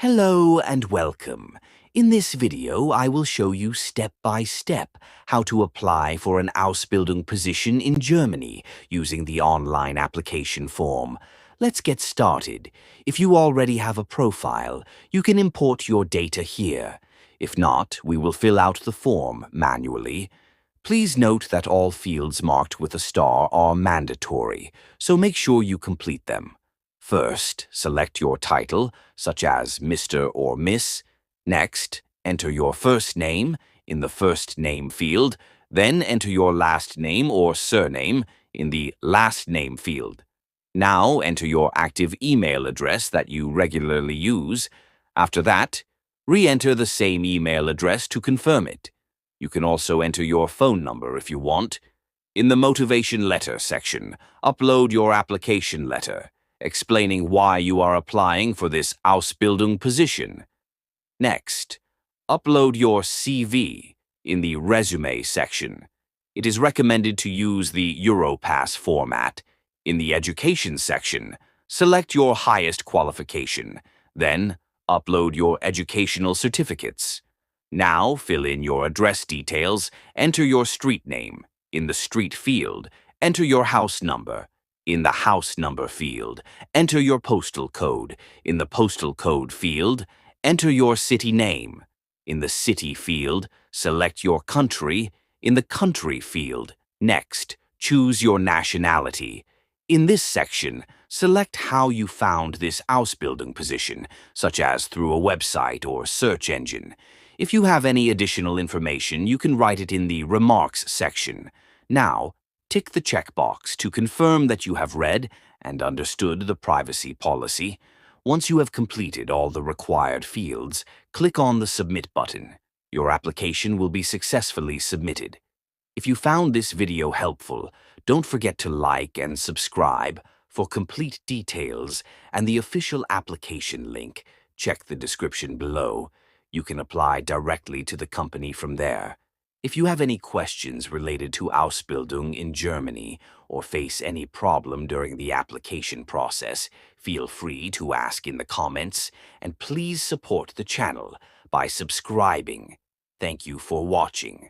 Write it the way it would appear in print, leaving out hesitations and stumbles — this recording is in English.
Hello and welcome. In this video, I will show you step by step how to apply for an Ausbildung position in Germany using the online application form. Let's get started. If you already have a profile, you can import your data here. If not, we will fill out the form manually. Please note that all fields marked with a star are mandatory, so make sure you complete them. First, select your title, such as Mr. or Miss. Next, enter your first name in the first name field, then enter your last name or surname in the last name field. Now enter your active email address that you regularly use. After that, re-enter the same email address to confirm it. You can also enter your phone number if you want. In the motivation letter section, upload your application letter, explaining why you are applying for this Ausbildung position. Next, upload your CV in the resume section. It is recommended to use the Europass format. In the education section, select your highest qualification, then upload your educational certificates. Now fill in your address details, enter your street name. In the street field, enter your house number. In the house number field, enter your postal code. In the postal code field, enter your city name. In the city field, select your country. In the country field, next, choose your nationality. In this section, select how you found this Ausbildung position, such as through a website or search engine. If you have any additional information, you can write it in the remarks section. Now, tick the checkbox to confirm that you have read and understood the privacy policy. Once you have completed all the required fields, click on the Submit button. Your application will be successfully submitted. If you found this video helpful, don't forget to like and subscribe. For complete details and the official application link, check the description below. You can apply directly to the company from there. If you have any questions related to Ausbildung in Germany or face any problem during the application process, feel free to ask in the comments, and please support the channel by subscribing. Thank you for watching.